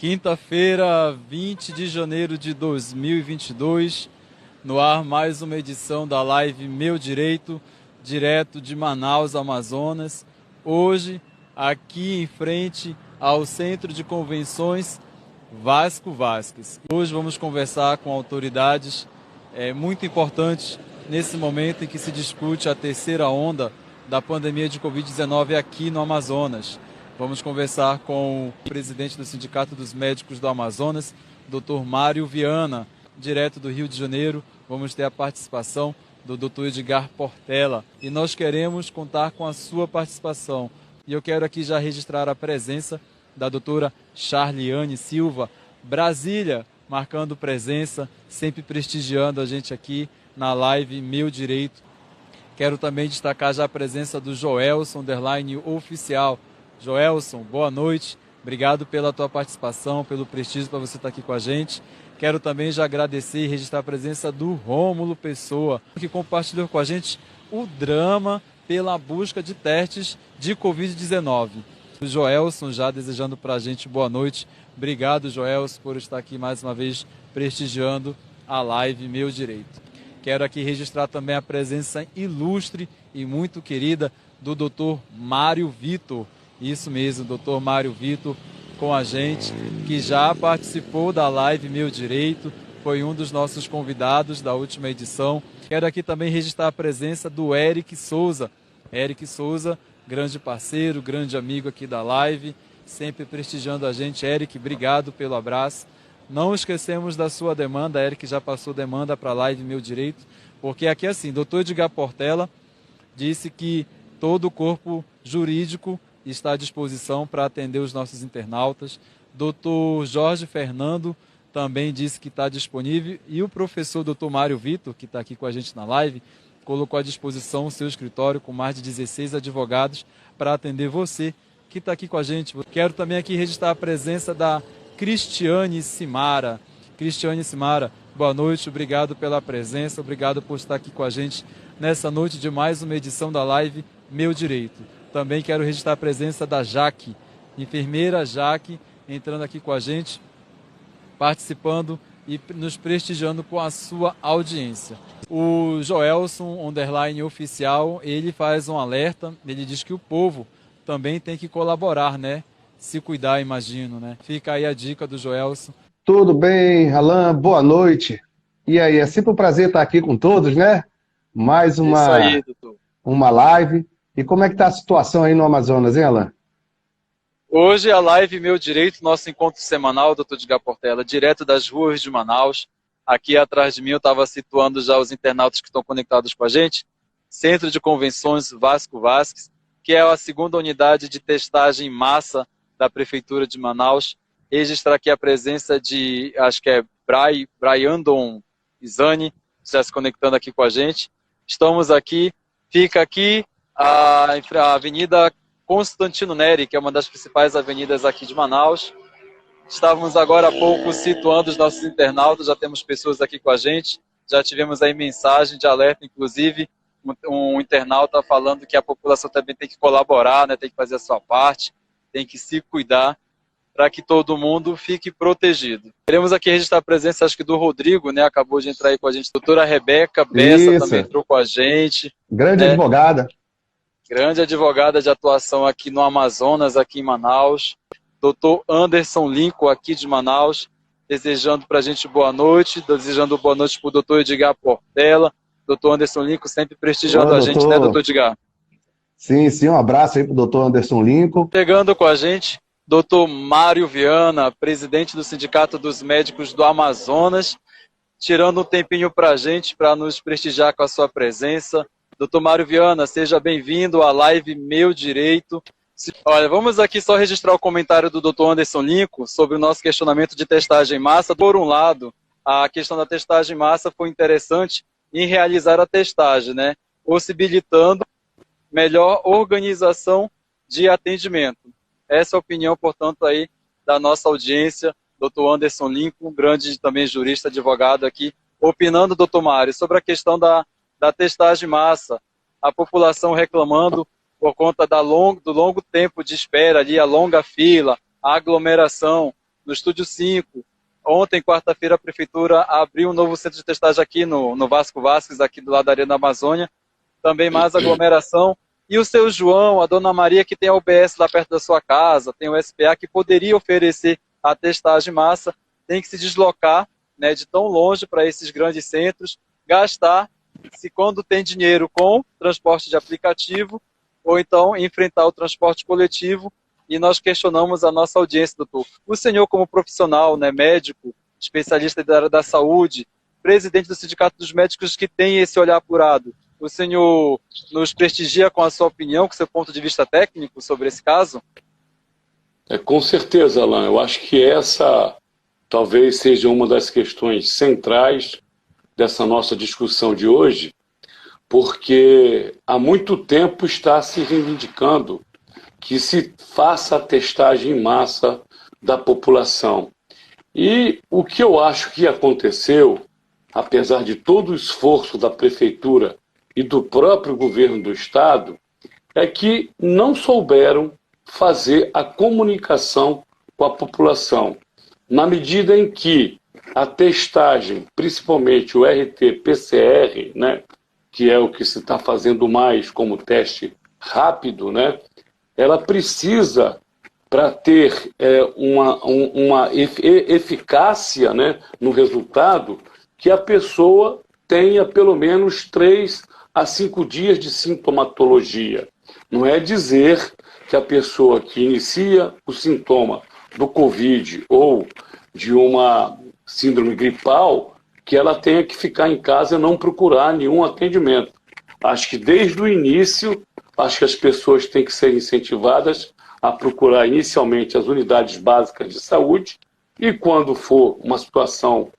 Quinta-feira, 20 de janeiro de 2022, no ar mais uma edição da live Meu Direito, direto de Manaus, Amazonas. Hoje, aqui em frente ao Centro de Convenções Vasco Vasques. Hoje vamos conversar com autoridades muito importantes nesse momento em que se discute a terceira onda da pandemia de Covid-19 aqui no Amazonas. Vamos conversar com o presidente do Sindicato dos Médicos do Amazonas, Dr. Mário Viana, direto do Rio de Janeiro. Vamos ter a participação do Dr. Edgar Portela e nós queremos contar com a sua participação. E eu quero aqui já registrar a presença da doutora Charliane Silva, Brasília, marcando presença, sempre prestigiando a gente aqui na live Meu Direito. Quero também destacar já a presença do Joelson, _oficial. Joelson, boa noite, obrigado pela tua participação, pelo prestígio para você estar aqui com a gente. Quero também já agradecer e registrar a presença do Rômulo Pessoa, que compartilhou com a gente o drama pela busca de testes de Covid-19. O Joelson já desejando para a gente boa noite. Obrigado, Joelson, por estar aqui mais uma vez prestigiando a live Meu Direito. Quero aqui registrar também a presença ilustre e muito querida do Dr. Mário Vitor. Isso mesmo, Dr. Mário Vitor com a gente, que já participou da live Meu Direito, foi um dos nossos convidados da última edição. Quero aqui também registrar a presença do Eric Souza. Eric Souza, grande parceiro, grande amigo aqui da live, sempre prestigiando a gente. Eric, obrigado pelo abraço. Não esquecemos da sua demanda, Eric já passou demanda para a live Meu Direito, porque aqui é assim, Dr. Edgar Portela disse que todo o corpo jurídico está à disposição para atender os nossos internautas. Dr. Jorge Fernando também disse que está disponível e o professor Dr. Mário Vitor, que está aqui com a gente na live, colocou à disposição o seu escritório com mais de 16 advogados para atender você que está aqui com a gente. Quero também aqui registrar a presença da Cristiane Simara. Cristiane Simara, boa noite, obrigado pela presença, obrigado por estar aqui com a gente nessa noite de mais uma edição da live Meu Direito. Também quero registrar a presença da Jaque, enfermeira Jaque, entrando aqui com a gente, participando e nos prestigiando com a sua audiência. O Joelson, _oficial, ele faz um alerta, ele diz que o povo também tem que colaborar, né? Se cuidar, imagino, né? Fica aí a dica do Joelson. Tudo bem, Alan? Boa noite. E aí, é sempre um prazer estar aqui com todos, né? Mais Isso aí, doutor. Uma live. E como é que está a situação aí no Amazonas, hein, Alan? Hoje a live Meu Direito, nosso encontro semanal, doutor Edgar Portela, direto das ruas de Manaus. Aqui atrás de mim eu estava situando já os internautas que estão conectados com a gente. Centro de Convenções Vasco Vasques, que é a segunda unidade de testagem em massa da Prefeitura de Manaus. Registrar aqui a presença de, acho que é Braiandon Izani, já se conectando aqui com a gente. Estamos aqui, fica aqui a Avenida Constantino Neri, que é uma das principais avenidas aqui de Manaus. Estávamos agora há pouco situando os nossos internautas, já temos pessoas aqui com a gente, já tivemos aí mensagem de alerta, inclusive um internauta falando que a população também tem que colaborar, né, tem que fazer a sua parte, tem que se cuidar para que todo mundo fique protegido. Queremos aqui registrar a presença, acho que do Rodrigo, né, acabou de entrar aí com a gente, doutora Rebeca Bessa também entrou com a gente. Grande advogada. Grande advogada de atuação aqui no Amazonas, aqui em Manaus. Doutor Anderson Lincoln, aqui de Manaus, desejando para a gente boa noite, desejando boa noite para o doutor Edgar Portela. Doutor Anderson Lincoln sempre prestigiando a gente, né, doutor Edgar? Sim, um abraço aí para o doutor Anderson Lincoln. Chegando com a gente, doutor Mário Viana, presidente do Sindicato dos Médicos do Amazonas, tirando um tempinho para a gente, para nos prestigiar com a sua presença. Doutor Mário Viana, seja bem-vindo à live Meu Direito. Olha, vamos aqui só registrar o comentário do doutor Anderson Lincoln sobre o nosso questionamento de testagem em massa. Por um lado, a questão da testagem em massa foi interessante em realizar a testagem, né? Possibilitando melhor organização de atendimento. Essa é a opinião, portanto, aí da nossa audiência, doutor Anderson Lincoln, grande também jurista, advogado aqui, opinando, doutor Mário, sobre a questão da testagem em massa, a população reclamando por conta do longo tempo de espera ali, a longa fila, a aglomeração. no Estúdio 5. Ontem, quarta-feira, a Prefeitura abriu um novo centro de testagem aqui no Vasco Vasques, aqui do lado da Arena Amazônia. Também mais aglomeração. E o seu João, a dona Maria, que tem a UBS lá perto da sua casa, tem o SPA, que poderia oferecer a testagem em massa, tem que se deslocar, né, de tão longe para esses grandes centros, gastar, se quando tem dinheiro, com transporte de aplicativo, ou então enfrentar o transporte coletivo. E nós questionamos a nossa audiência, doutor. O senhor, como profissional, né, médico, especialista da área da saúde, presidente do Sindicato dos Médicos, que tem esse olhar apurado, o senhor nos prestigia com a sua opinião, com o seu ponto de vista técnico sobre esse caso? Com certeza, Alan. Eu acho que essa talvez seja uma das questões centrais dessa nossa discussão de hoje, porque há muito tempo está se reivindicando que se faça a testagem em massa da população. E o que eu acho que aconteceu, apesar de todo o esforço da Prefeitura e do próprio governo do Estado, é que não souberam fazer a comunicação com a população. Na medida em que a testagem, principalmente o RT-PCR, né, que é o que se está fazendo mais como teste rápido, né, ela precisa, para ter uma eficácia, né, no resultado, que a pessoa tenha pelo menos 3 a 5 dias de sintomatologia. Não é dizer que a pessoa que inicia o sintoma do Covid ou de uma síndrome gripal, que ela tenha que ficar em casa e não procurar nenhum atendimento. Acho que desde o início, acho que as pessoas têm que ser incentivadas a procurar inicialmente as unidades básicas de saúde e quando for uma situação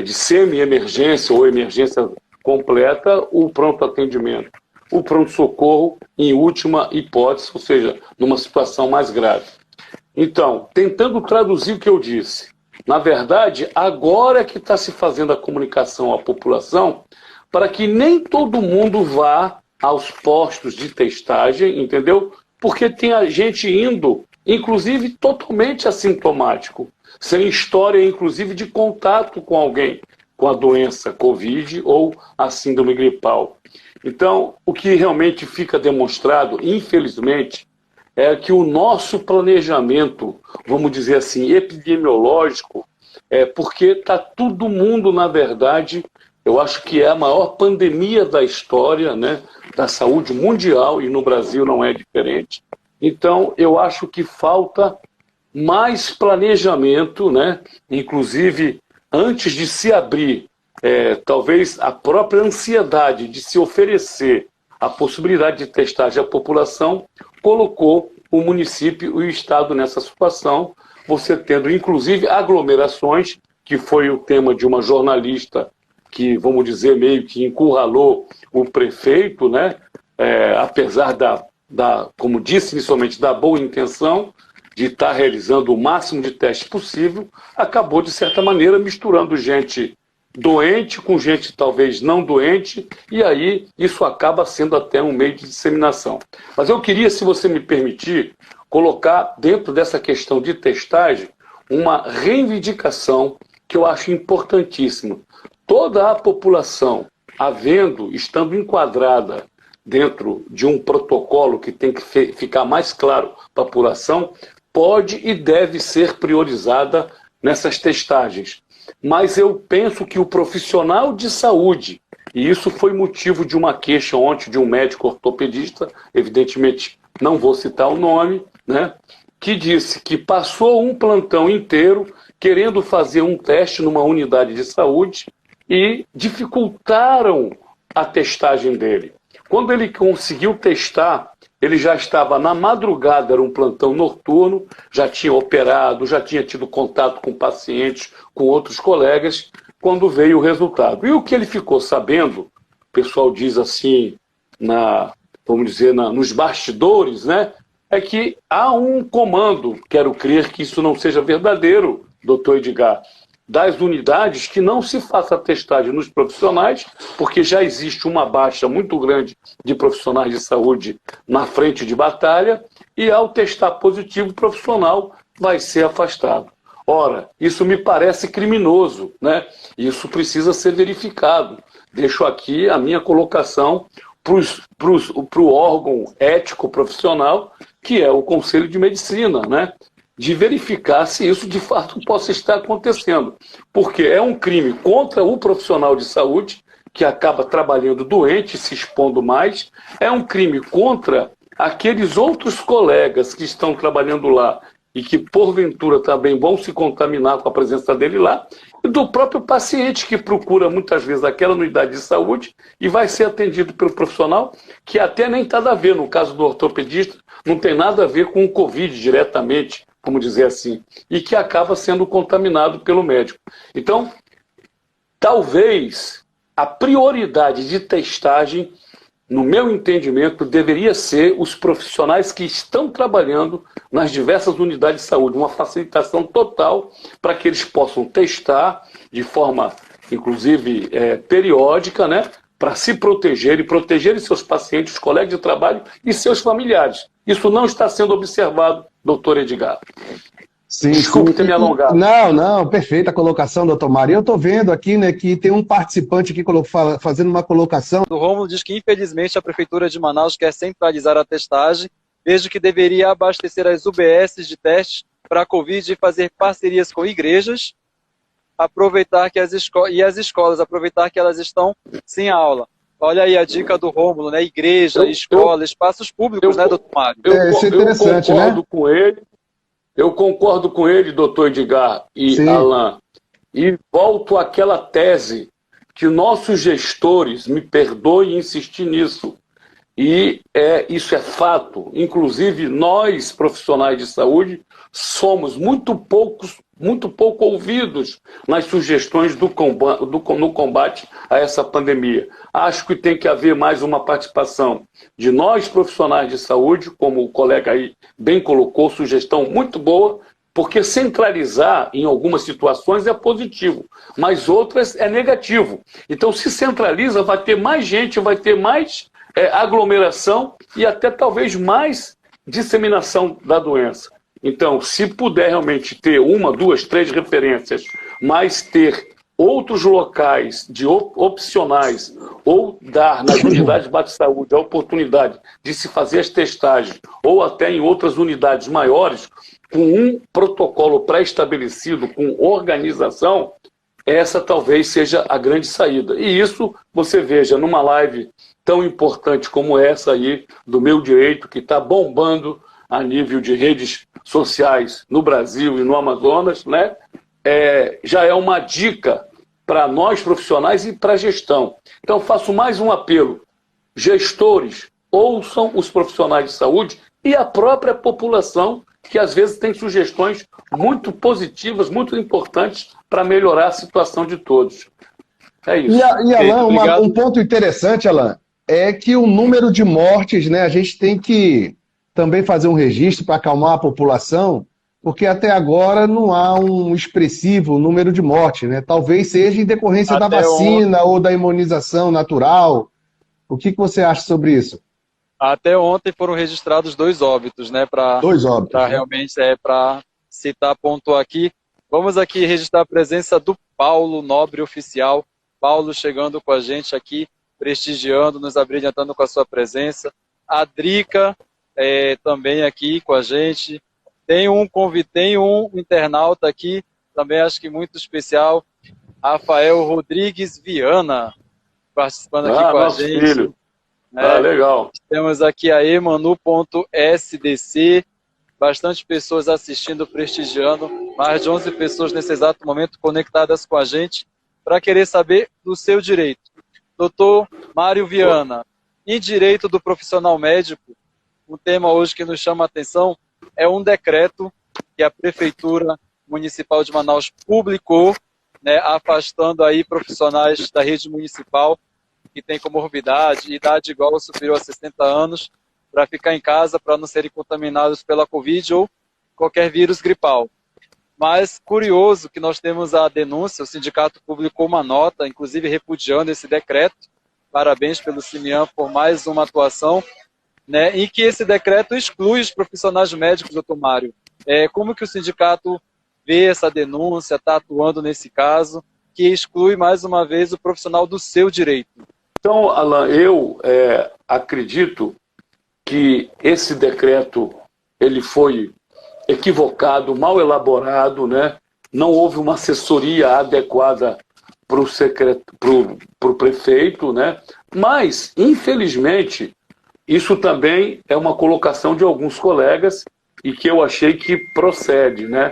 de semi-emergência ou emergência completa, o pronto atendimento, o pronto-socorro em última hipótese, ou seja, numa situação mais grave. Então, tentando traduzir o que eu disse, na verdade, agora é que está se fazendo a comunicação à população para que nem todo mundo vá aos postos de testagem, entendeu? Porque tem a gente indo, inclusive, totalmente assintomático, sem história, inclusive, de contato com alguém com a doença Covid ou a síndrome gripal. Então, o que realmente fica demonstrado, infelizmente, é que o nosso planejamento, vamos dizer assim, epidemiológico, porque está todo mundo, na verdade, eu acho que é a maior pandemia da história, né, da saúde mundial, e no Brasil não é diferente. Então, eu acho que falta mais planejamento, né, inclusive, antes de se abrir, talvez a própria ansiedade de se oferecer a possibilidade de testagem à população, colocou o município e o Estado nessa situação, você tendo, inclusive, aglomerações, que foi o tema de uma jornalista que, vamos dizer, meio que encurralou o prefeito, né? Apesar como disse inicialmente, da boa intenção de estar realizando o máximo de testes possível, acabou, de certa maneira, misturando gente doente com gente talvez não doente, e aí isso acaba sendo até um meio de disseminação. Mas eu queria, se você me permitir, colocar dentro dessa questão de testagem uma reivindicação que eu acho importantíssima. Toda a população, estando enquadrada dentro de um protocolo que tem que ficar mais claro para a população, pode e deve ser priorizada nessas testagens. Mas eu penso que o profissional de saúde, e isso foi motivo de uma queixa ontem de um médico ortopedista, evidentemente não vou citar o nome, né, que disse que passou um plantão inteiro querendo fazer um teste numa unidade de saúde e dificultaram a testagem dele. Quando ele conseguiu testar, ele já estava na madrugada, era um plantão noturno, já tinha operado, já tinha tido contato com pacientes, com outros colegas, quando veio o resultado. E o que ele ficou sabendo, o pessoal diz assim, nos bastidores, né, é que há um comando, quero crer que isso não seja verdadeiro, doutor Edgar, das unidades que não se faça a testagem nos profissionais, porque já existe uma baixa muito grande de profissionais de saúde na frente de batalha, e ao testar positivo, o profissional vai ser afastado. Ora, isso me parece criminoso, né? Isso precisa ser verificado. Deixo aqui a minha colocação para o órgão ético profissional, que é o Conselho de Medicina, né? De verificar se isso de fato possa estar acontecendo. Porque é um crime contra o profissional de saúde, que acaba trabalhando doente, se expondo mais, é um crime contra aqueles outros colegas que estão trabalhando lá e que, porventura, também vão se contaminar com a presença dele lá, e do próprio paciente que procura, muitas vezes, aquela unidade de saúde e vai ser atendido pelo profissional, que até nem tem nada a ver, no caso do ortopedista, não tem nada a ver com o Covid diretamente, como dizer assim, e que acaba sendo contaminado pelo médico. Então, talvez a prioridade de testagem, no meu entendimento, deveria ser os profissionais que estão trabalhando nas diversas unidades de saúde, uma facilitação total para que eles possam testar de forma, inclusive, periódica, né, para se proteger e protegerem seus pacientes, os colegas de trabalho e seus familiares. Isso não está sendo observado, doutor Edgar. Sim, desculpe ter me alongado. Não, perfeita a colocação, doutor Mário. Eu estou vendo aqui, né, que tem um participante aqui fazendo uma colocação. O Rômulo diz que, infelizmente, a Prefeitura de Manaus quer centralizar a testagem, desde que deveria abastecer as UBSs de testes para a Covid e fazer parcerias com igrejas, aproveitar que as escolas, aproveitar que elas estão sem aula. Olha aí a dica do Rômulo, né? Igreja, escola, espaços públicos, né, doutor Mário? Isso é interessante, eu concordo com ele. Eu concordo com ele, doutor Edgar e Sim. Alain, e volto àquela tese que nossos gestores, me perdoem insistir nisso, e isso é fato, inclusive nós, profissionais de saúde, somos muito pouco ouvidos nas sugestões no combate a essa pandemia. Acho que tem que haver mais uma participação de nós, profissionais de saúde, como o colega aí bem colocou, sugestão muito boa, porque centralizar em algumas situações é positivo, mas outras é negativo. Então, se centraliza, vai ter mais gente, vai ter mais aglomeração e até talvez mais disseminação da doença. Então, se puder realmente ter uma, duas, três referências, mas ter outros locais opcionais ou dar nas unidades de bate-saúde a oportunidade de se fazer as testagens ou até em outras unidades maiores, com um protocolo pré-estabelecido, com organização, essa talvez seja a grande saída. E isso, você veja, numa live tão importante como essa aí, do Meu Direito, que está bombando a nível de redes sociais no Brasil e no Amazonas, né? Já é uma dica para nós profissionais e para a gestão. Então, faço mais um apelo. Gestores, ouçam os profissionais de saúde e a própria população, que às vezes tem sugestões muito positivas, muito importantes para melhorar a situação de todos. É isso. E Alain, um ponto interessante, Alain, é que o número de mortes, né, a gente tem que também fazer um registro para acalmar a população, porque até agora não há um expressivo número de mortes, né? Talvez seja em decorrência da vacina ou da imunização natural. O que você acha sobre isso? Até ontem foram registrados 2 óbitos, né? 2 óbitos. Para realmente, para citar, pontuar aqui. Vamos aqui registrar a presença do Paulo, nobre oficial. Paulo chegando com a gente aqui, prestigiando, nos abrilhantando com a sua presença. A Drica também aqui com a gente. Tem um internauta aqui, também acho que muito especial, Rafael Rodrigues Viana, participando aqui com a gente. Filho. Legal. Temos aqui a emanu.sdc, bastante pessoas assistindo, prestigiando, mais de 11 pessoas nesse exato momento conectadas com a gente, para querer saber do seu direito. Doutor Mário Viana, em direito do profissional médico, um tema hoje que nos chama a atenção é um decreto que a Prefeitura Municipal de Manaus publicou, né, afastando aí profissionais da rede municipal que têm comorbidade, idade igual ou superior a 60 anos, para ficar em casa, para não serem contaminados pela Covid ou qualquer vírus gripal. Mas, curioso que nós temos a denúncia, o sindicato publicou uma nota, inclusive repudiando esse decreto. Parabéns pelo Simian por mais uma atuação. né, em que esse decreto exclui os profissionais médicos, doutor Mário. Como que o sindicato vê essa denúncia, está atuando nesse caso, que exclui mais uma vez o profissional do seu direito? Então, Alan, eu acredito que esse decreto ele foi equivocado, mal elaborado, né? Não houve uma assessoria adequada para o prefeito, né? Mas, infelizmente, isso também é uma colocação de alguns colegas e que eu achei que procede, né?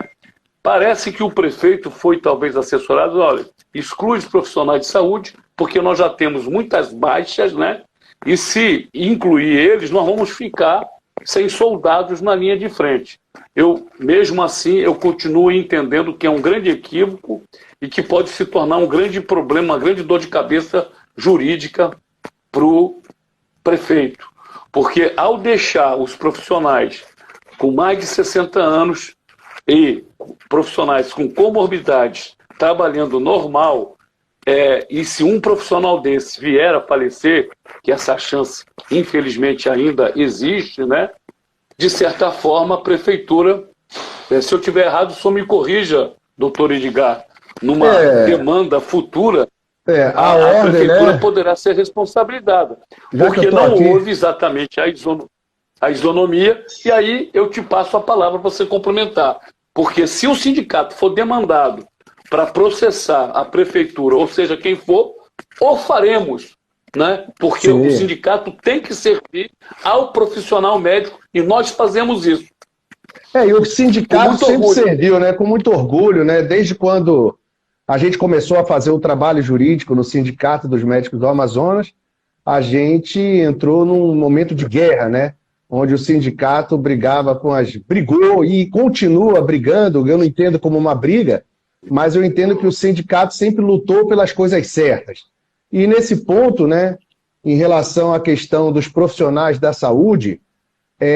Parece que o prefeito foi talvez assessorado, olha, exclui os profissionais de saúde, porque nós já temos muitas baixas, né? E se incluir eles, nós vamos ficar sem soldados na linha de frente. Mesmo assim, eu continuo entendendo que é um grande equívoco e que pode se tornar um grande problema, uma grande dor de cabeça jurídica para o prefeito. Porque ao deixar os profissionais com mais de 60 anos e profissionais com comorbidades trabalhando normal, e se um profissional desse vier a falecer, que essa chance infelizmente ainda existe, né? De certa forma a prefeitura, se eu estiver errado, só me corrija, doutor Edgar, numa demanda futura, a ordem, prefeitura, né, poderá ser responsabilizada, porque não houve exatamente a isonomia, e aí eu te passo a palavra para você complementar. Porque se o sindicato for demandado para processar a prefeitura, ou seja, quem for, o faremos, né? Porque sim, o sindicato tem que servir ao profissional médico e nós fazemos isso. E o sindicato sempre serviu, né? Com muito orgulho, né? Desde quando a gente começou a fazer o trabalho jurídico no Sindicato dos Médicos do Amazonas, a gente entrou num momento de guerra, né? Onde o sindicato brigou e continua brigando. Eu não entendo como uma briga, mas eu entendo que o sindicato sempre lutou pelas coisas certas. E nesse ponto, né, em relação à questão dos profissionais da saúde,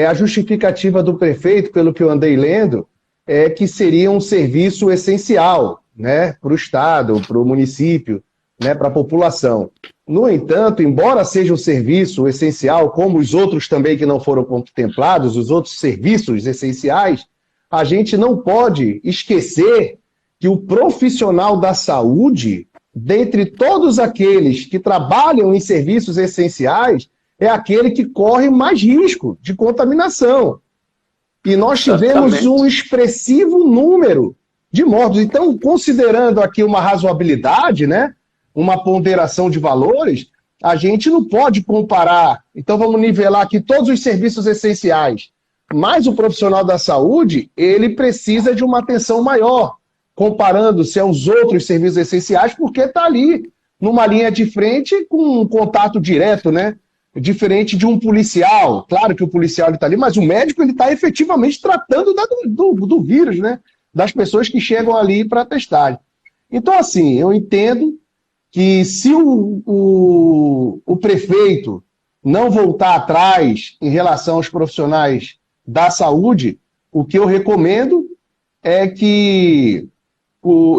a justificativa do prefeito, pelo que eu andei lendo, é que seria um serviço essencial, né, para o Estado, para o município, né, para a população. No entanto, embora seja um serviço essencial, como os outros também que não foram contemplados, os outros serviços essenciais, a gente não pode esquecer que o profissional da saúde, dentre todos aqueles que trabalham em serviços essenciais, é aquele que corre mais risco de contaminação. E nós tivemos um expressivo número de mortos. Então, considerando aqui uma razoabilidade, né, uma ponderação de valores, a gente não pode comparar. Então, vamos nivelar aqui todos os serviços essenciais. Mas o profissional da saúde, ele precisa de uma atenção maior, comparando-se aos outros serviços essenciais, porque está ali, numa linha de frente, com um contato direto, né? Diferente de um policial. Claro que o policial está ali, mas o médico está efetivamente tratando do vírus, né? Das pessoas que chegam ali para testar. Então, assim, eu entendo que se o prefeito não voltar atrás em relação aos profissionais da saúde, o que eu recomendo é que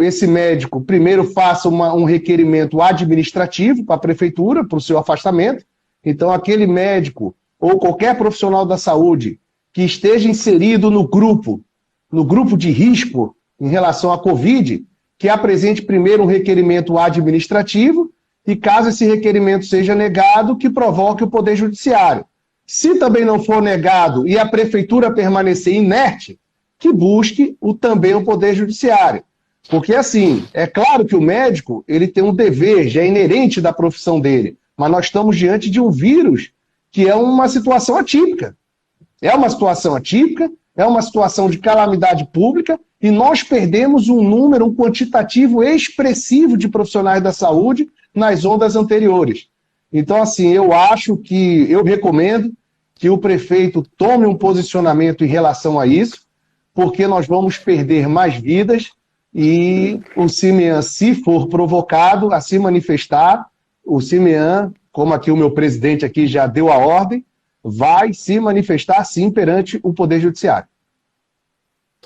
esse médico primeiro faça um requerimento administrativo para a prefeitura, para o seu afastamento. Então, aquele médico ou qualquer profissional da saúde que esteja inserido no grupo de risco em relação à Covid, que apresente primeiro um requerimento administrativo e, caso esse requerimento seja negado, que provoque o Poder Judiciário. Se também não for negado e a prefeitura permanecer inerte, que busque também o Poder Judiciário. Porque, assim, é claro que o médico ele tem um dever, já é inerente da profissão dele, mas nós estamos diante de um vírus que é uma situação atípica. É uma situação atípica, é uma situação de calamidade pública, e nós perdemos um quantitativo expressivo de profissionais da saúde nas ondas anteriores. Então, assim, eu recomendo que o prefeito tome um posicionamento em relação a isso, porque nós vamos perder mais vidas e o CIMEAN, se for provocado a se manifestar, o CIMEAN, como aqui o meu presidente aqui já deu a ordem, vai se manifestar sim perante o Poder Judiciário.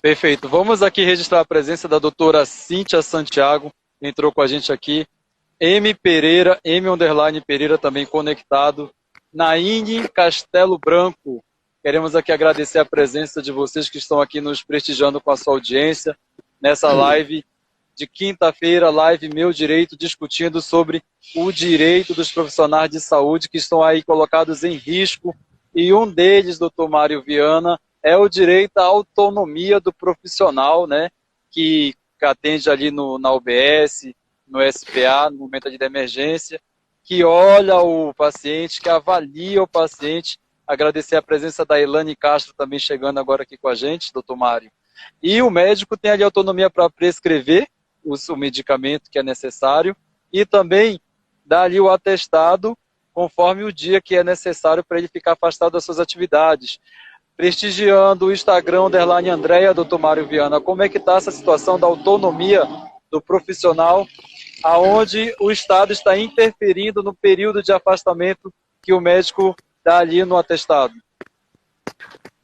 Perfeito. Vamos aqui registrar a presença da doutora Cíntia Santiago, que entrou com a gente aqui. M. Pereira, M. Pereira também conectado. Naine Castelo Branco. Queremos aqui agradecer a presença de vocês que estão aqui nos prestigiando com a sua audiência nessa live de quinta-feira, live Meu Direito, discutindo sobre o direito dos profissionais de saúde que estão aí colocados em risco. E um deles, doutor Mário Viana, é o direito à autonomia do profissional, né, que atende ali na UBS, no SPA, no momento de emergência, que olha o paciente, que avalia o paciente. Agradecer a presença da Elane Castro também chegando agora aqui com a gente, doutor Mário. E o médico tem ali autonomia para prescrever o medicamento que é necessário e também dar ali o atestado conforme o dia que é necessário para ele ficar afastado das suas atividades. Prestigiando o Instagram, _Andréia, doutor Mário Viana, como é que está essa situação da autonomia do profissional, aonde o Estado está interferindo no período de afastamento que o médico dá ali no atestado?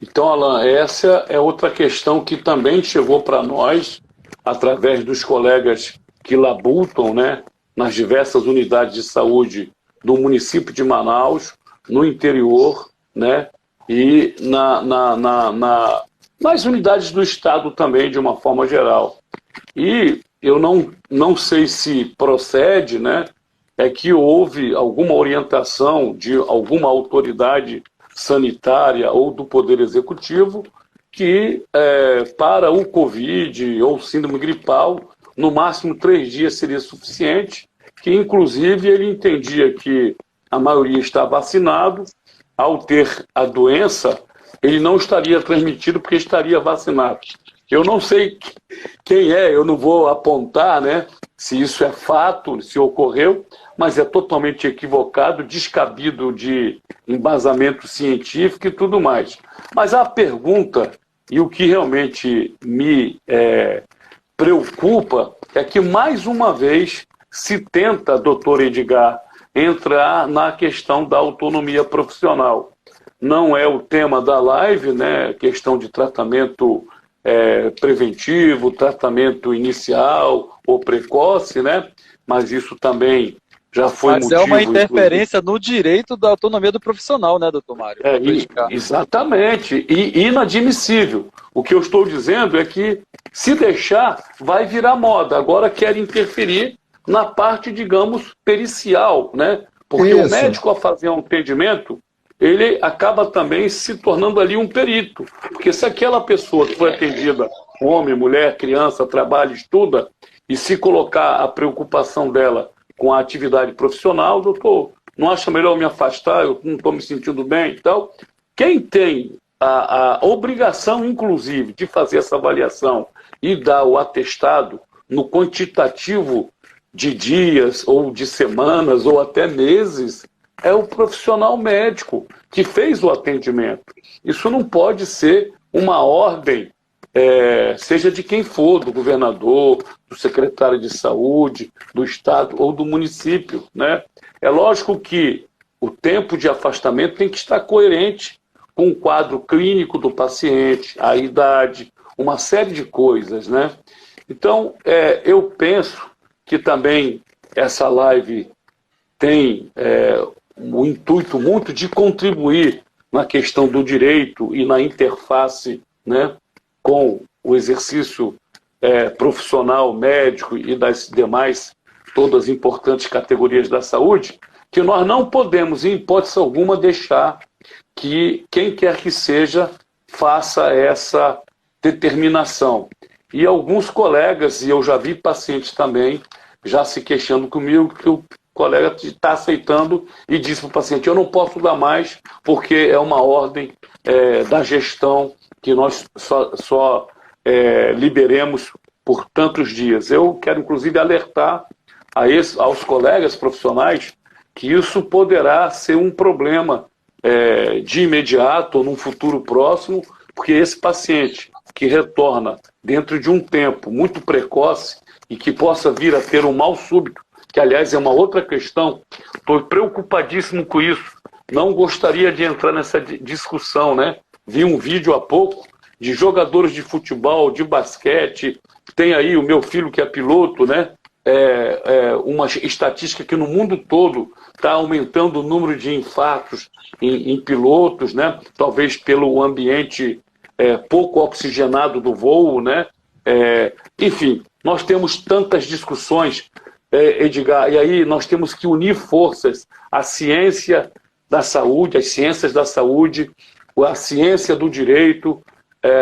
Então, Alan, essa é outra questão que também chegou para nós, através dos colegas que labutam, né, nas diversas unidades de saúde do município de Manaus, no interior, né, e nas unidades do Estado também, de uma forma geral. E eu não sei se procede, né, é que houve alguma orientação de alguma autoridade sanitária ou do Poder Executivo que para o Covid ou síndrome gripal, no máximo 3 dias seria suficiente, que inclusive ele entendia que a maioria está vacinado, ao ter a doença, ele não estaria transmitido porque estaria vacinado. Eu não sei quem é, eu não vou apontar, né, se isso é fato, se ocorreu, mas é totalmente equivocado, descabido de embasamento científico e tudo mais. Mas a pergunta, e o que realmente me preocupa, é que mais uma vez se tenta, doutor Edgar, entrar na questão da autonomia profissional. Não é o tema da live, né, questão de tratamento preventivo, tratamento inicial ou precoce, né? Mas isso também já foi motivo... Mas é uma interferência no direito da autonomia do profissional, né, doutor Mário? Exatamente, e inadmissível. O que eu estou dizendo é que, se deixar, vai virar moda. Agora quer interferir na parte, digamos, pericial, né? Porque o médico, a fazer um atendimento, ele acaba também se tornando ali um perito. Porque se aquela pessoa que foi atendida, homem, mulher, criança, trabalha, estuda, e se colocar a preocupação dela com a atividade profissional, doutor, não acha melhor me afastar, eu não estou me sentindo bem e tal. Quem tem a obrigação, inclusive, de fazer essa avaliação e dar o atestado no quantitativo de dias, ou de semanas, ou até meses, é o profissional médico que fez o atendimento. Isso não pode ser uma ordem, seja de quem for, do governador, do secretário de saúde, do estado ou do município, né? É lógico que o tempo de afastamento tem que estar coerente com o quadro clínico do paciente, a idade, uma série de coisas, né? Então, eu penso que também essa live tem o intuito muito de contribuir na questão do direito e na interface, né, com o exercício profissional, médico e das demais, todas as importantes categorias da saúde, que nós não podemos, em hipótese alguma, deixar que quem quer que seja faça essa determinação. E alguns colegas, e eu já vi pacientes também, já se queixando comigo, que o colega está aceitando e disse para o paciente, eu não posso dar mais porque é uma ordem da gestão que nós só liberemos por tantos dias. Eu quero, inclusive, alertar aos colegas profissionais que isso poderá ser um problema de imediato ou num futuro próximo, porque esse paciente que retorna dentro de um tempo muito precoce e que possa vir a ter um mal súbito, que, aliás, é uma outra questão, estou preocupadíssimo com isso, não gostaria de entrar nessa discussão, né? Vi um vídeo há pouco de jogadores de futebol, de basquete, tem aí o meu filho que é piloto, né? uma estatística que no mundo todo está aumentando o número de infartos em pilotos, né? Talvez pelo ambiente pouco oxigenado do voo, né? Enfim, nós temos tantas discussões, Edgar, e aí nós temos que unir forças, a ciência da saúde, as ciências da saúde, a ciência do direito,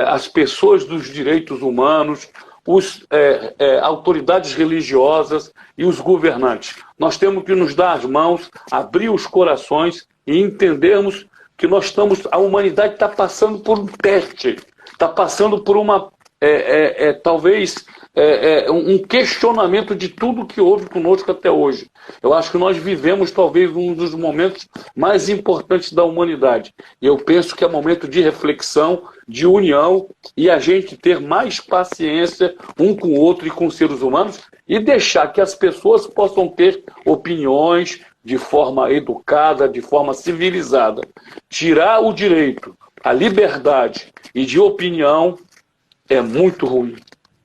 as pessoas dos direitos humanos, autoridades religiosas e os governantes. Nós temos que nos dar as mãos, abrir os corações e entendermos que a humanidade está passando por um teste, está passando por talvez um questionamento de tudo que houve conosco até hoje. Eu acho que nós vivemos talvez um dos momentos mais importantes da humanidade. E eu penso que é momento de reflexão, de união, e a gente ter mais paciência um com o outro e com os seres humanos, e deixar que as pessoas possam ter opiniões de forma educada, de forma civilizada. Tirar o direito, a liberdade e de opinião é muito ruim.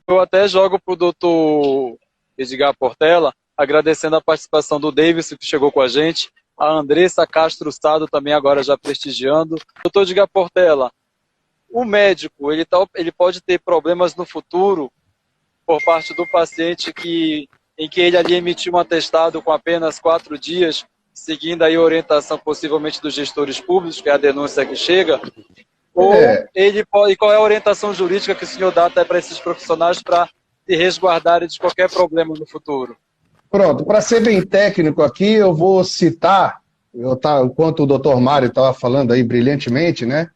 Eu até jogo para o doutor Edgar Portela, agradecendo a participação do Davis, que chegou com a gente, a Andressa Castro Sado também agora já prestigiando. Doutor Edgar Portela, o médico ele pode ter problemas no futuro por parte do paciente em que ele ali emitiu um atestado com apenas 4 dias, seguindo aí a orientação possivelmente dos gestores públicos, que é a denúncia que chega. Ou e qual é a orientação jurídica que o senhor dá até para esses profissionais para se resguardarem de qualquer problema no futuro? Pronto, para ser bem técnico aqui, eu vou citar, enquanto o doutor Mário estava falando aí brilhantemente, né?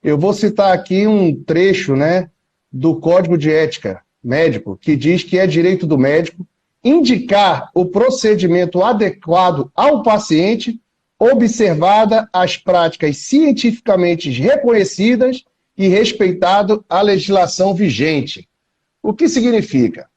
Eu vou citar aqui um trecho, né, do Código de Ética Médico, que diz que é direito do médico indicar o procedimento adequado ao paciente, observada as práticas cientificamente reconhecidas e respeitado a legislação vigente. O que significa?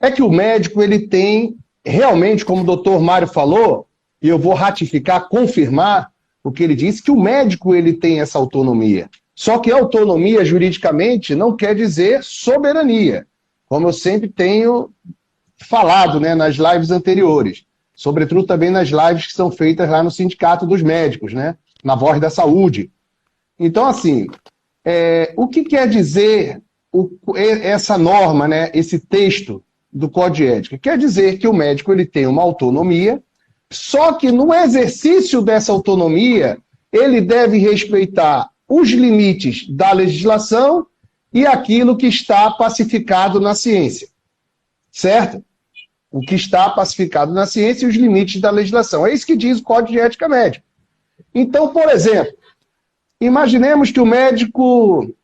É que o médico ele tem realmente, como o doutor Mário falou, e eu vou ratificar, confirmar o que ele disse, que o médico ele tem essa autonomia. Só que autonomia juridicamente não quer dizer soberania, como eu sempre tenho falado, né, nas lives anteriores. Sobretudo também nas lives que são feitas lá no Sindicato dos Médicos, né? Na Voz da Saúde. Então, assim, o que quer dizer essa norma, né? Esse texto do Código de Ética? Quer dizer que o médico ele tem uma autonomia, só que no exercício dessa autonomia, ele deve respeitar os limites da legislação e aquilo que está pacificado na ciência. Certo? O que está pacificado na ciência e os limites da legislação. É isso que diz o Código de Ética Médica. Então, por exemplo, imaginemos que o médico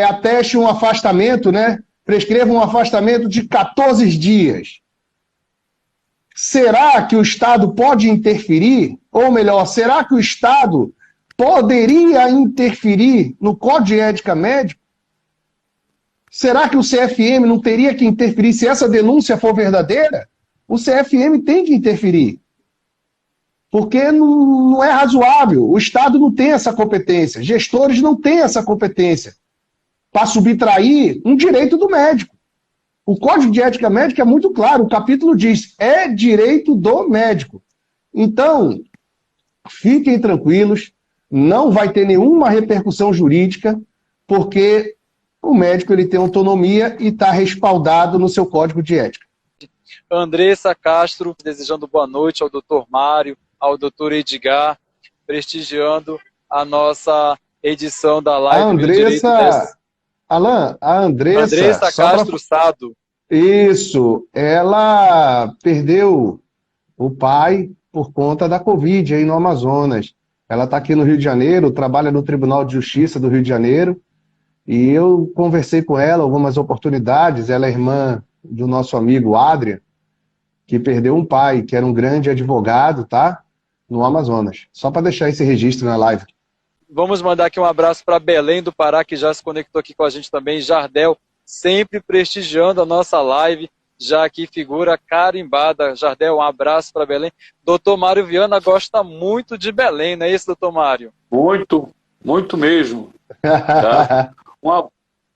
ateste um afastamento, né? Prescreva um afastamento de 14 dias. Será que o Estado pode interferir? Ou melhor, será que o Estado poderia interferir no Código de Ética Médica? Será que o CFM não teria que interferir se essa denúncia for verdadeira? O CFM tem que interferir. Porque não é razoável. O Estado não tem essa competência. Gestores não têm essa competência para subtrair um direito do médico. O Código de Ética Médica é muito claro. O capítulo diz, é direito do médico. Então, fiquem tranquilos. Não vai ter nenhuma repercussão jurídica, porque o médico ele tem autonomia e está respaldado no seu Código de Ética. Andressa Castro, desejando boa noite ao doutor Mário, ao doutor Edgar, prestigiando a nossa edição da live. A Andressa Castro Sado. Isso, ela perdeu o pai por conta da Covid aí no Amazonas. Ela está aqui no Rio de Janeiro, trabalha no Tribunal de Justiça do Rio de Janeiro, e eu conversei com ela algumas oportunidades. Ela é irmã do nosso amigo Adrian, que perdeu um pai, que era um grande advogado, tá? No Amazonas. Só para deixar esse registro na live. Vamos mandar aqui um abraço para Belém do Pará, que já se conectou aqui com a gente também. Jardel, sempre prestigiando a nossa live, já aqui figura carimbada. Jardel, um abraço para Belém. Doutor Mário Viana gosta muito de Belém, não é isso, doutor Mário? Muito, muito mesmo. Tá?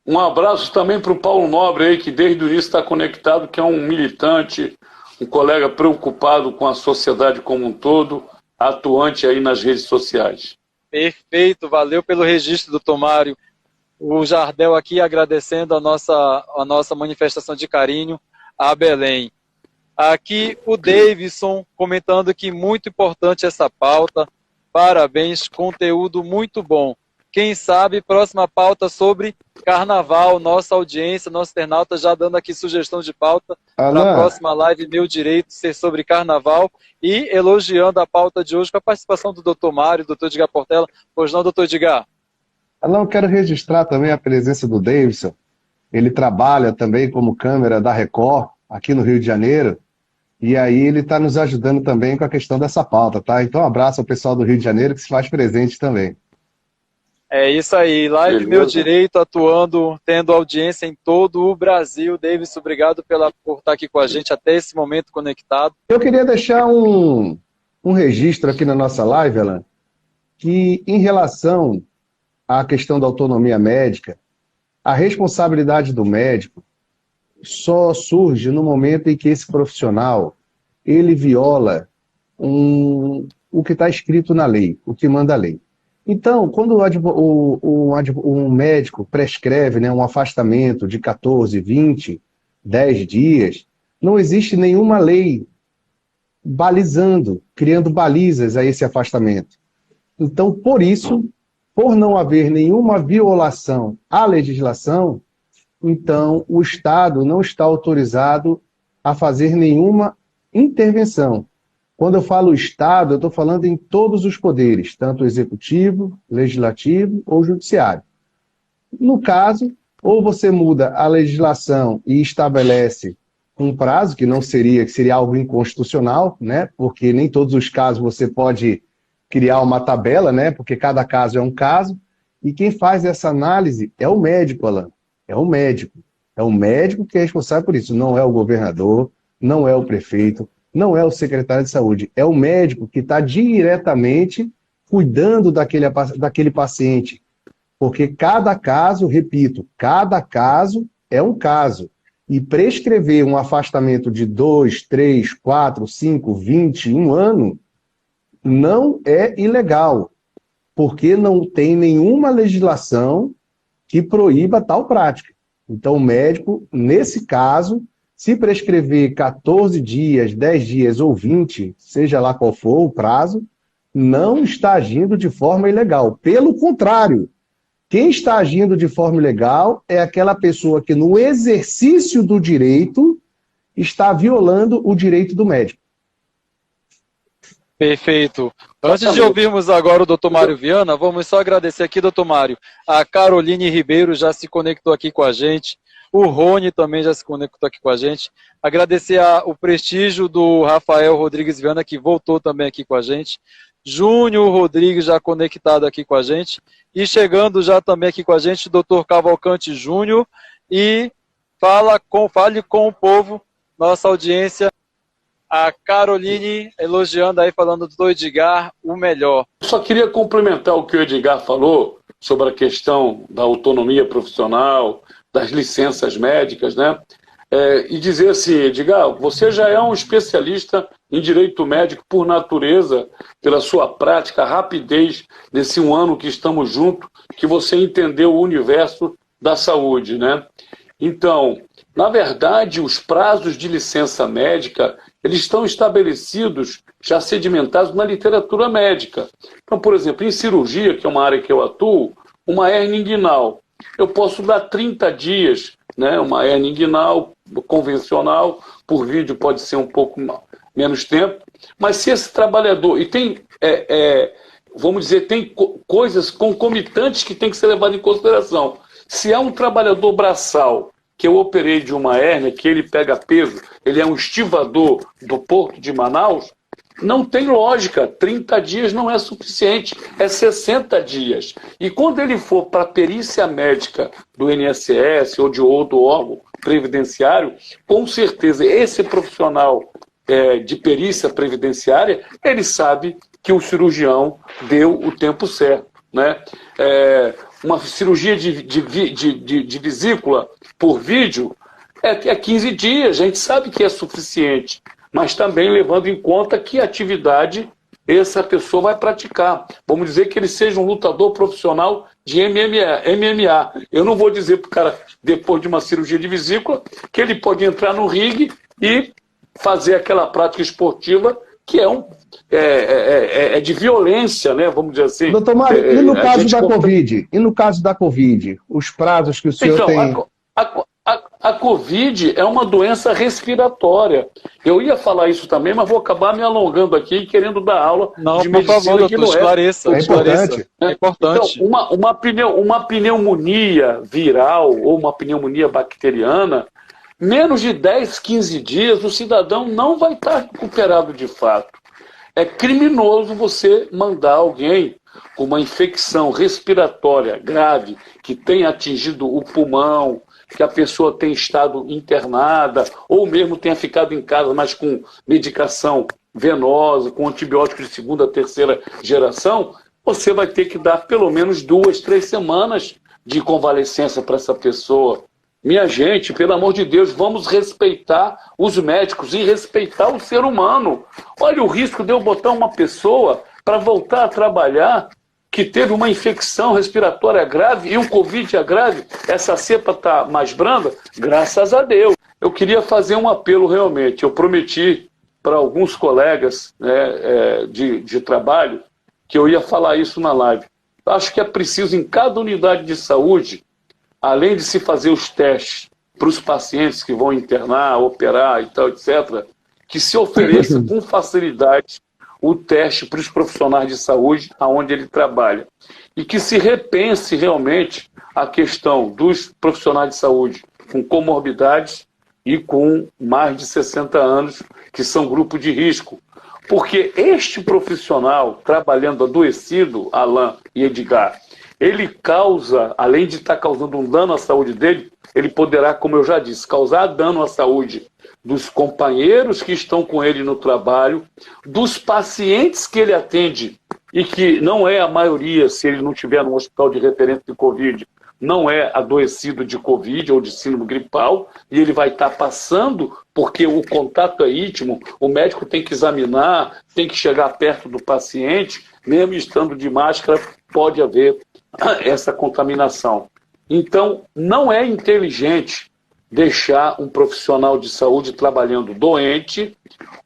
Um abraço também para o Paulo Nobre aí, que desde o início está conectado, que é um militante, um colega preocupado com a sociedade como um todo, atuante aí nas redes sociais. Perfeito, valeu pelo registro, doutor Mário. O Jardel aqui agradecendo a nossa manifestação de carinho a Belém. Aqui o Davidson comentando que muito importante essa pauta. Parabéns, conteúdo muito bom. Quem sabe, próxima pauta sobre carnaval, nossa audiência, nosso internauta já dando aqui sugestão de pauta para a próxima live Meu Direito ser sobre carnaval e elogiando a pauta de hoje com a participação do doutor Mário, do doutor Edgar Portela. Pois não, doutor Edgar? Alan, eu quero registrar também a presença do Davidson. Ele trabalha também como câmera da Record, aqui no Rio de Janeiro, e aí ele está nos ajudando também com a questão dessa pauta, tá? Então, um abraço ao pessoal do Rio de Janeiro que se faz presente também. É isso aí, live Meu Direito atuando, tendo audiência em todo o Brasil. Davidson, obrigado por estar aqui com a gente até esse momento conectado. Eu queria deixar um registro aqui na nossa live, Alan, que em relação à questão da autonomia médica, a responsabilidade do médico só surge no momento em que esse profissional ele viola o que está escrito na lei, o que manda a lei. Então, quando um médico prescreve, né, um afastamento de 14, 20, 10 dias, não existe nenhuma lei balizando, criando balizas a esse afastamento. Então, por isso, por não haver nenhuma violação à legislação, então o Estado não está autorizado a fazer nenhuma intervenção. Quando eu falo Estado, eu estou falando em todos os poderes, tanto executivo, legislativo ou judiciário. No caso, ou você muda a legislação e estabelece um prazo, que seria algo inconstitucional, né? Porque nem todos os casos você pode criar uma tabela, né? Porque cada caso é um caso, e quem faz essa análise é o médico, Alan. É o médico. É o médico que é responsável por isso. Não é o governador, não é o prefeito, não é o secretário de saúde. É o médico que está diretamente cuidando daquele paciente. Porque cada caso, repito, cada caso é um caso. E prescrever um afastamento de 2, 3, 4, 5, 20, 1 ano, não é ilegal. Porque não tem nenhuma legislação que proíba tal prática. Então, o médico, nesse caso, se prescrever 14 dias, 10 dias ou 20, seja lá qual for o prazo, não está agindo de forma ilegal. Pelo contrário, quem está agindo de forma ilegal é aquela pessoa que, no exercício do direito, está violando o direito do médico. Perfeito. Antes de ouvirmos agora o doutor Mário Viana, vamos só agradecer aqui, doutor Mário. A Caroline Ribeiro já se conectou aqui com a gente. O Rony também já se conectou aqui com a gente. Agradecer o prestígio do Rafael Rodrigues Viana, que voltou também aqui com a gente. Júnior Rodrigues já conectado aqui com a gente. E chegando já também aqui com a gente, o doutor Cavalcante Júnior. E fale com o povo, nossa audiência. A Caroline elogiando aí, falando do Edgar, o melhor. Só queria complementar o que o Edgar falou sobre a questão da autonomia profissional, das licenças médicas, né? E dizer assim, Edgar, você já é um especialista em direito médico por natureza, pela sua prática, rapidez nesse 1 ano que estamos juntos, que você entendeu o universo da saúde, né? Então, na verdade, os prazos de licença médica, eles estão estabelecidos, já sedimentados na literatura médica. Então, por exemplo, em cirurgia, que é uma área que eu atuo, uma hérnia inguinal, eu posso dar 30 dias, né, uma hérnia inguinal convencional, por vídeo pode ser um pouco menos tempo, mas se esse trabalhador, e tem, vamos dizer, tem coisas concomitantes que tem que ser levado em consideração. Se é um trabalhador braçal, que eu operei de uma hérnia, que ele pega peso, ele é um estivador do Porto de Manaus, não tem lógica, 30 dias não é suficiente, é 60 dias. E quando ele for para a perícia médica do INSS ou de outro órgão previdenciário, com certeza esse profissional de perícia previdenciária, ele sabe que o cirurgião deu o tempo certo, né? uma cirurgia de vesícula por vídeo é 15 dias, a gente sabe que é suficiente, mas também levando em conta que atividade essa pessoa vai praticar. Vamos dizer que ele seja um lutador profissional de MMA. Eu não vou dizer para o cara, depois de uma cirurgia de vesícula, que ele pode entrar no ringue e fazer aquela prática esportiva que é de violência, né? Vamos dizer assim. Doutor Mário, e no caso da Covid? E no caso da Covid? Os prazos que o senhor tem... A Covid é uma doença respiratória. Eu ia falar isso também, mas vou acabar me alongando aqui, querendo dar aula de medicina. Por favor, doutor, esclareça. É importante. É importante. Então, uma pneumonia viral ou uma pneumonia bacteriana, menos de 10, 15 dias, o cidadão não vai estar recuperado de fato. É criminoso você mandar alguém com uma infecção respiratória grave, que tenha atingido o pulmão, que a pessoa tenha estado internada, ou mesmo tenha ficado em casa, mas com medicação venosa, com antibióticos de segunda, terceira geração, você vai ter que dar pelo menos 2, 3 semanas de convalescença para essa pessoa. Minha gente, pelo amor de Deus, vamos respeitar os médicos e respeitar o ser humano. Olha o risco de eu botar uma pessoa para voltar a trabalhar que teve uma infecção respiratória grave e o Covid é grave, essa cepa está mais branda, graças a Deus. Eu queria fazer um apelo realmente. Eu prometi para alguns colegas, né, de trabalho que eu ia falar isso na live. Acho que é preciso, em cada unidade de saúde, além de se fazer os testes para os pacientes que vão internar, operar e tal, etc., que se ofereça com facilidade o teste para os profissionais de saúde aonde ele trabalha. E que se repense realmente a questão dos profissionais de saúde com comorbidades e com mais de 60 anos, que são grupo de risco. Porque este profissional, trabalhando adoecido, Alain e Edgar, ele causa, além de estar causando um dano à saúde dele, ele poderá, como eu já disse, causar dano à saúde dos companheiros que estão com ele no trabalho, dos pacientes que ele atende, e que não é a maioria, se ele não estiver num hospital de referência de Covid, não é adoecido de Covid ou de síndrome gripal, e ele vai estar passando, porque o contato é íntimo, o médico tem que examinar, tem que chegar perto do paciente, mesmo estando de máscara, pode haver essa contaminação. Então, não é inteligente deixar um profissional de saúde trabalhando doente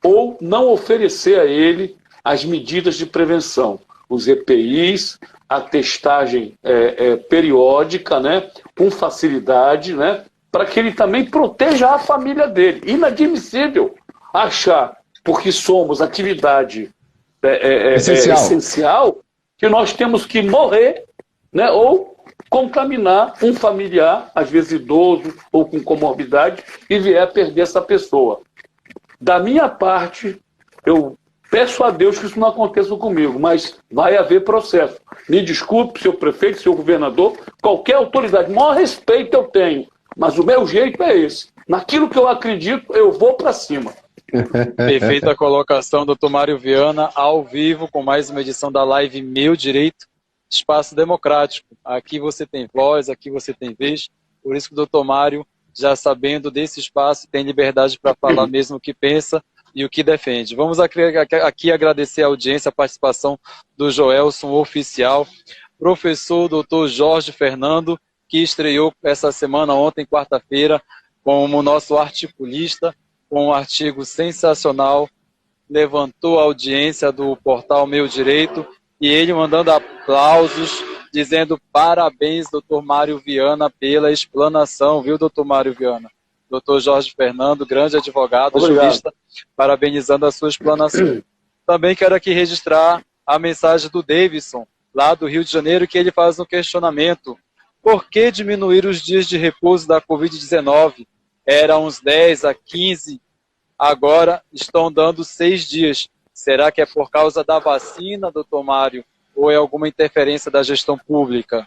ou não oferecer a ele as medidas de prevenção, os EPIs, a testagem periódica, né, com facilidade, né, para que ele também proteja a família dele. Inadmissível achar, porque somos atividade essencial, que nós temos que morrer, né, ou contaminar um familiar, às vezes idoso ou com comorbidade, e vier a perder essa pessoa. Da minha parte, eu peço a Deus que isso não aconteça comigo, mas vai haver processo. Me desculpe, senhor prefeito, senhor governador, qualquer autoridade, maior respeito eu tenho, mas o meu jeito é esse. Naquilo que eu acredito, eu vou para cima. Perfeita colocação, doutor Mário Viana, ao vivo, com mais uma edição da live Meu Direito, espaço democrático. Aqui você tem voz, aqui você tem vez, por isso que o doutor Mário, já sabendo desse espaço, tem liberdade para falar mesmo o que pensa e o que defende. Vamos aqui agradecer a audiência, a participação do Joelson Oficial, professor doutor Jorge Fernando, que estreou essa semana, ontem, quarta-feira, como nosso articulista, com um artigo sensacional, levantou a audiência do portal Meu Direito, e ele mandando aplausos, dizendo parabéns, doutor Mário Viana, pela explanação, viu, doutor Mário Viana? Doutor Jorge Fernando, grande advogado, jurista, parabenizando a sua explanação. Também quero aqui registrar a mensagem do Davidson, lá do Rio de Janeiro, que ele faz um questionamento. Por que diminuir os dias de repouso da Covid-19? Eram uns 10 a 15, agora estão dando 6 dias. Será que é por causa da vacina, doutor Mário, ou é alguma interferência da gestão pública?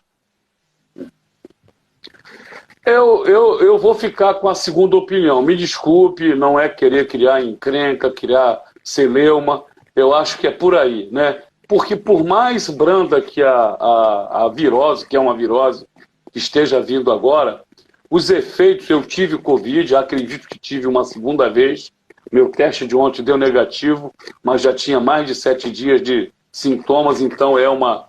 Eu vou ficar com a segunda opinião. Me desculpe, não é querer criar encrenca, criar celeuma. Eu acho que é por aí, né? porque por mais branda que a virose, que é uma virose, esteja vindo agora, os efeitos, eu tive Covid, acredito que tive uma segunda vez, meu teste de ontem deu negativo, mas já tinha mais de 7 dias de sintomas, então é uma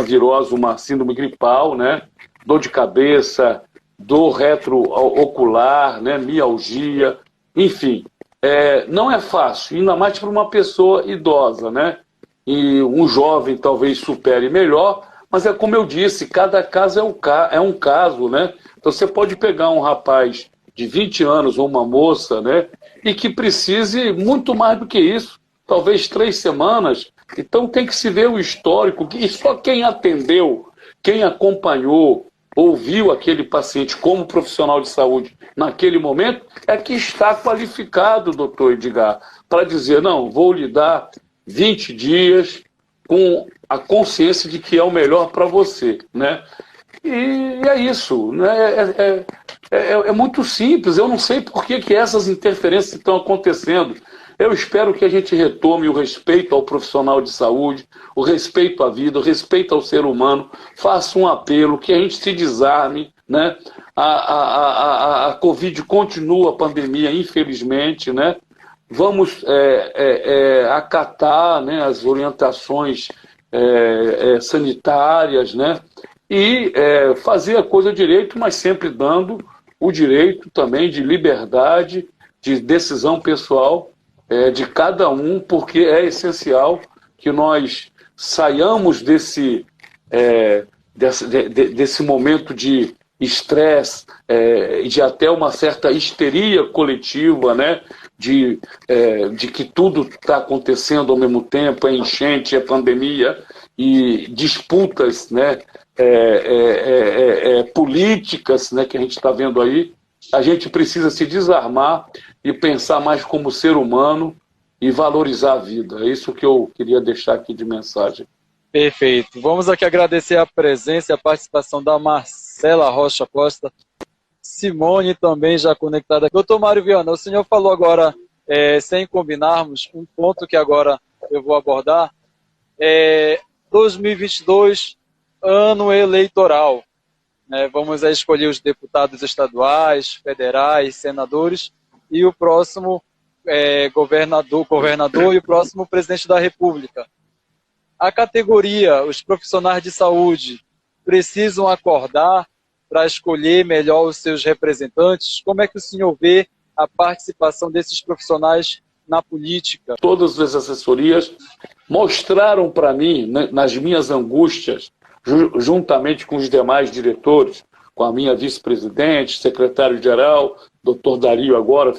virose, uma síndrome gripal, né? Dor de cabeça, dor retroocular, né? Mialgia, enfim. Não é fácil, ainda mais para uma pessoa idosa, né? E um jovem talvez supere melhor, mas é como eu disse, cada caso é um caso, né? Então você pode pegar um rapaz de 20 anos ou uma moça, né? E que precise muito mais do que isso, talvez 3 semanas. Então tem que se ver o histórico, e só quem atendeu, quem acompanhou, ouviu aquele paciente como profissional de saúde naquele momento, é que está qualificado, doutor Edgar, para dizer, não, vou lhe dar 20 dias com a consciência de que é o melhor para você, né? E é isso, né? É muito simples, eu não sei por que essas interferências estão acontecendo. Eu espero que a gente retome o respeito ao profissional de saúde, o respeito à vida, o respeito ao ser humano, faça um apelo, que a gente se desarme, né? A Covid continua, a pandemia, infelizmente, né? Vamos acatar, né, as orientações sanitárias, né? E fazer a coisa direito, mas sempre dando o direito também de liberdade, de decisão pessoal de cada um, porque é essencial que nós saiamos desse momento de estresse, de até uma certa histeria coletiva, né? De que tudo está acontecendo ao mesmo tempo, é enchente, é pandemia, e disputas, né? Políticas, né? Que a gente está vendo aí. A gente precisa se desarmar e pensar mais como ser humano e valorizar a vida. É isso que eu queria deixar aqui de mensagem. Perfeito. Vamos aqui agradecer a presença e a participação da Marcela Rocha Costa, Simone também já conectada. Doutor Mário Viana, o senhor falou agora, sem combinarmos, um ponto que agora eu vou abordar. 2022, ano eleitoral. Vamos escolher os deputados estaduais, federais, senadores e o próximo governador e o próximo presidente da República. A categoria, os profissionais de saúde, precisam acordar para escolher melhor os seus representantes? Como é que o senhor vê a participação desses profissionais na política? Todas as assessorias mostraram para mim, né, nas minhas angústias, juntamente com os demais diretores, com a minha vice-presidente, secretário-geral, doutor Dario agora,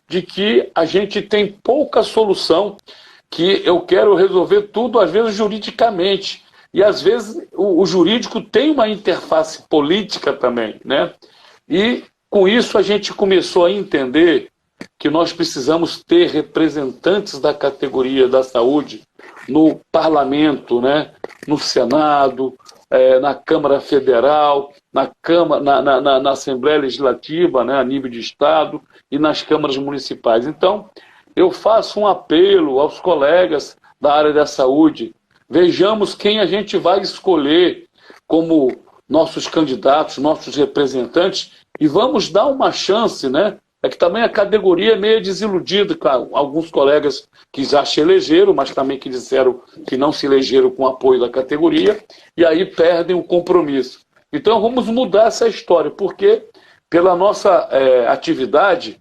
de que a gente tem pouca solução, que eu quero resolver tudo, às vezes, juridicamente. E, às vezes, o jurídico tem uma interface política também, né? E, com isso, a gente começou a entender que nós precisamos ter representantes da categoria da saúde no parlamento, né? No Senado, na Câmara Federal, na Assembleia Legislativa, né? A nível de Estado, e nas câmaras municipais. Então, eu faço um apelo aos colegas da área da saúde. Vejamos quem a gente vai escolher como nossos candidatos, nossos representantes, e vamos dar uma chance, né? É que também a categoria é meio desiludida com alguns colegas que já se elegeram, mas também que disseram que não se elegeram com o apoio da categoria, e aí perdem o compromisso. Então vamos mudar essa história, porque pela nossa atividade,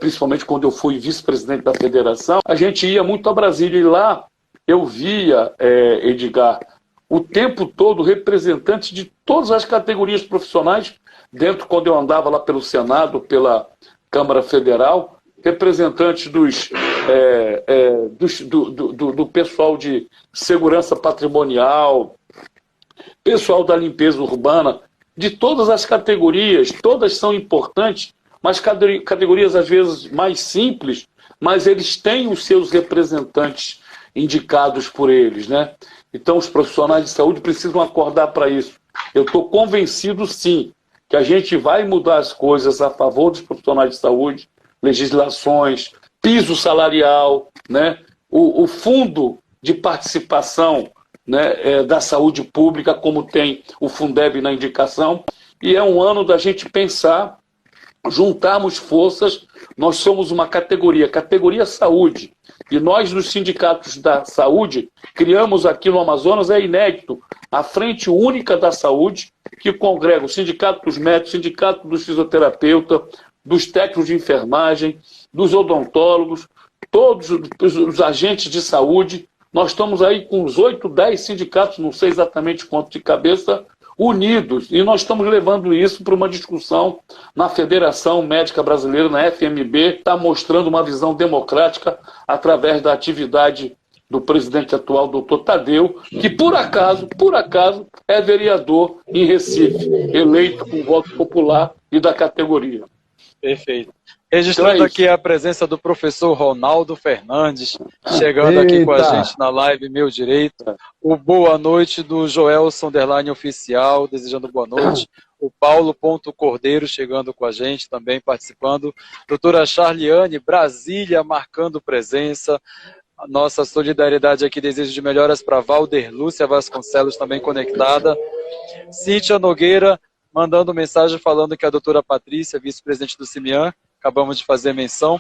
principalmente quando eu fui vice-presidente da federação, a gente ia muito a Brasília, e lá eu via, Edgar, o tempo todo representantes de todas as categorias profissionais, dentro, quando eu andava lá pelo Senado, pela Câmara Federal, representantes do pessoal de segurança patrimonial, pessoal da limpeza urbana, de todas as categorias, todas são importantes, mas categorias às vezes mais simples, mas eles têm os seus representantes indicados por eles, né? Então os profissionais de saúde precisam acordar para isso. Eu estou convencido, sim, que a gente vai mudar as coisas a favor dos profissionais de saúde, legislações, piso salarial, né? O fundo de participação, né, da saúde pública, como tem o Fundeb na indicação, e é um ano da gente pensar, juntarmos forças. Nós somos uma categoria saúde, e nós, nos sindicatos da saúde, criamos aqui no Amazonas, é inédito, a Frente Única da Saúde, que congrega o Sindicato dos Médicos, o Sindicato dos Fisioterapeutas, dos técnicos de enfermagem, dos odontólogos, todos os agentes de saúde. Nós estamos aí com uns 8, 10 sindicatos, não sei exatamente quanto de cabeça, unidos, e nós estamos levando isso para uma discussão na Federação Médica Brasileira, na FMB, está mostrando uma visão democrática através da atividade do presidente atual, doutor Tadeu, que por acaso, é vereador em Recife, eleito com voto popular e da categoria. Perfeito. Registrando aqui a presença do professor Ronaldo Fernandes, chegando aqui com a gente na live Meu Direito. O boa noite do Joel Sonderline Oficial, desejando boa noite. O Paulo Cordeiro chegando com a gente também, participando. Doutora Charliane, Brasília, marcando presença. A nossa solidariedade aqui, desejo de melhoras para Valder Lúcia Vasconcelos, também conectada. Cíntia Nogueira, mandando mensagem falando que a doutora Patrícia, vice-presidente do CIMIAN, acabamos de fazer menção,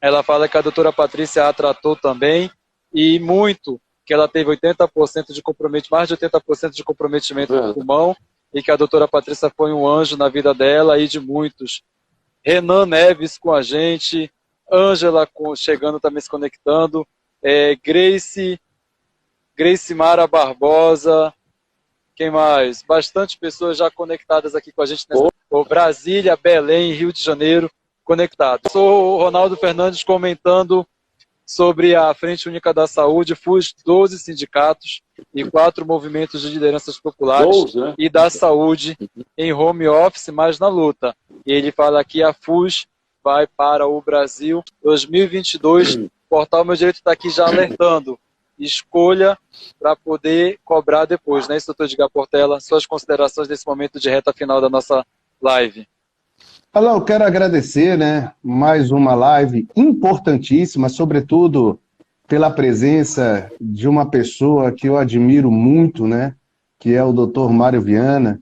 ela fala que a doutora Patrícia a tratou também, e muito, que ela teve 80% de comprometimento, mais de 80% de comprometimento no pulmão, e que a doutora Patrícia foi um anjo na vida dela e de muitos. Renan Neves com a gente, Ângela chegando também, se conectando, Grace Mara Barbosa, quem mais? Bastante pessoas já conectadas aqui com a gente nessa... Brasília, Belém, Rio de Janeiro, conectados. Sou o Ronaldo Fernandes comentando sobre a Frente Única da Saúde, FUS, 12 sindicatos e 4 movimentos de lideranças populares e da saúde em home office, mas na luta. E ele fala que a FUS vai para o Brasil 2022. O portal Meu Direito está aqui já alertando. Escolha para poder cobrar depois, né, doutor Edgar Portela? Suas considerações nesse momento de reta final da nossa live. Olá, eu quero agradecer, né, mais uma live importantíssima, sobretudo pela presença de uma pessoa que eu admiro muito, né, que é o Dr. Mário Viana.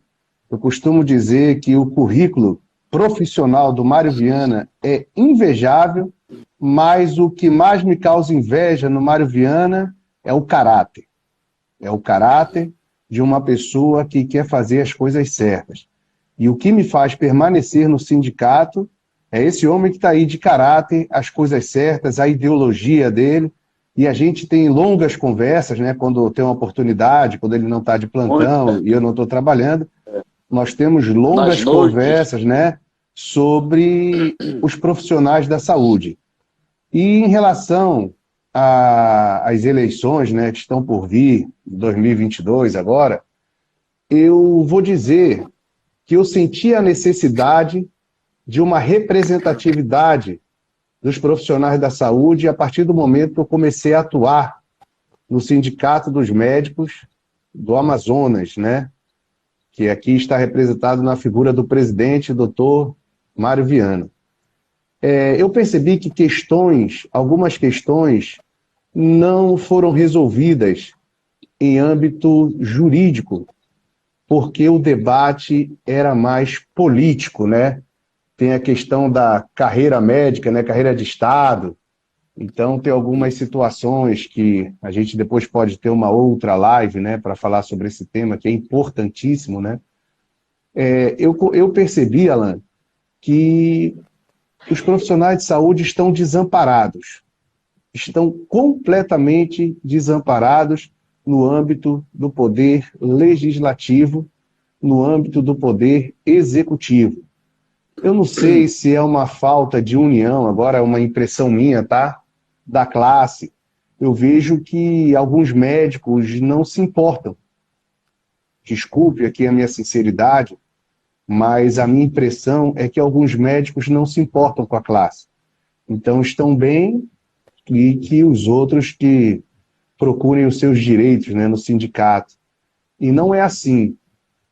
Eu costumo dizer que o currículo profissional do Mário Viana é invejável, mas o que mais me causa inveja no Mário Viana é o caráter. É o caráter de uma pessoa que quer fazer as coisas certas. E o que me faz permanecer no sindicato é esse homem que está aí de caráter, as coisas certas, a ideologia dele. E a gente tem longas conversas, né, quando tem uma oportunidade, quando ele não está de plantão e eu não estou trabalhando. Nós temos longas conversas, né, sobre os profissionais da saúde. E em relação às eleições, né, que estão por vir, 2022 agora, eu vou dizer que eu senti a necessidade de uma representatividade dos profissionais da saúde a partir do momento que eu comecei a atuar no Sindicato dos Médicos do Amazonas, né, que aqui está representado na figura do presidente, doutor Mário Viana. Eu percebi que algumas questões não foram resolvidas em âmbito jurídico, porque o debate era mais político, né? Tem a questão da carreira médica, né? Carreira de Estado. Então, tem algumas situações que a gente depois pode ter uma outra live, né, para falar sobre esse tema, que é importantíssimo, né? Eu percebi, Alan, que os profissionais de saúde estão desamparados. Estão completamente desamparados no âmbito do poder legislativo, no âmbito do poder executivo. Eu não sei se é uma falta de união, agora é uma impressão minha, tá? Da classe. Eu vejo que alguns médicos não se importam. Desculpe aqui a minha sinceridade, mas a minha impressão é que alguns médicos não se importam com a classe. Então estão bem e que os outros que procurem os seus direitos, né, no sindicato. E não é assim.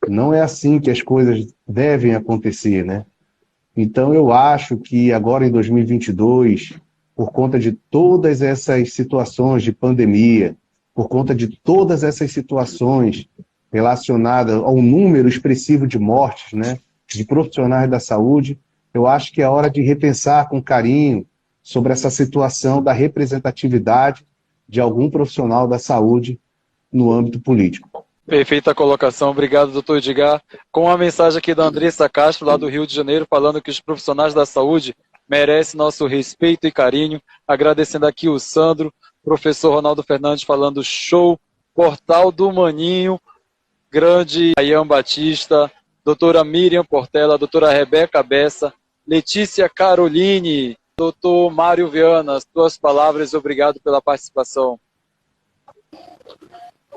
Não é assim que as coisas devem acontecer, né? Então eu acho que agora em 2022, por conta de todas essas situações de pandemia, por conta de todas essas situações relacionadas ao número expressivo de mortes, né, de profissionais da saúde, eu acho que é hora de repensar com carinho sobre essa situação da representatividade de algum profissional da saúde no âmbito político. Perfeita colocação, obrigado, doutor Edgar. Com a mensagem aqui da Andressa Castro, lá do Rio de Janeiro, falando que os profissionais da saúde merecem nosso respeito e carinho. Agradecendo aqui o Sandro, professor Ronaldo Fernandes falando show, Portal do Maninho, grande Ayan Batista, doutora Miriam Portela, doutora Rebeca Bessa, Letícia Caroline, doutor Mário Viana, as tuas palavras, obrigado pela participação.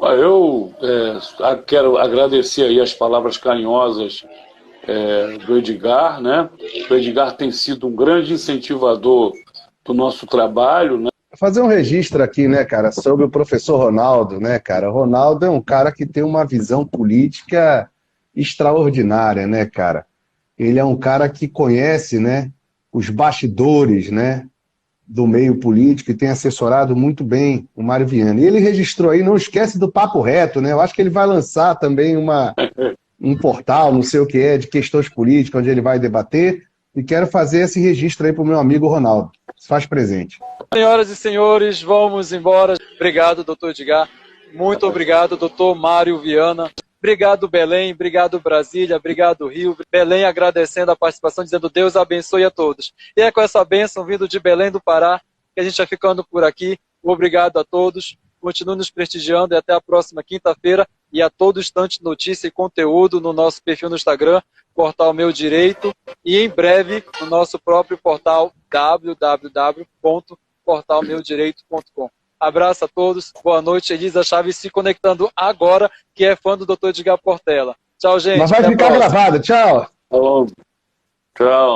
Eu quero agradecer aí as palavras carinhosas do Edgar, né? O Edgar tem sido um grande incentivador do nosso trabalho, né? Fazer um registro aqui, né, cara, sobre o professor Ronaldo, né, cara? O Ronaldo é um cara que tem uma visão política extraordinária, né, cara? Ele é um cara que conhece, né, os bastidores, né, do meio político e tem assessorado muito bem o Mário Viana. E ele registrou aí, não esquece do Papo Reto, né? Eu acho que ele vai lançar também um portal, não sei o que é, de questões políticas, onde ele vai debater. E quero fazer esse registro aí para o meu amigo Ronaldo. Se faz presente. Senhoras e senhores, vamos embora. Obrigado, doutor Edgar. Muito obrigado, doutor Mário Viana. Obrigado, Belém. Obrigado, Brasília. Obrigado, Rio. Belém agradecendo a participação, dizendo Deus abençoe a todos. E é com essa bênção vindo de Belém do Pará que a gente vai ficando por aqui. Obrigado a todos. Continue nos prestigiando e até a próxima quinta-feira. E a todo instante notícia e conteúdo no nosso perfil no Instagram, Portal Meu Direito. E em breve no nosso próprio portal www.portalmeudireito.com. Abraço a todos, boa noite. Elisa Chaves se conectando agora, que é fã do Dr. Edgar Portela. Tchau, gente. Mas vai ficar gravado, tchau. Tchau.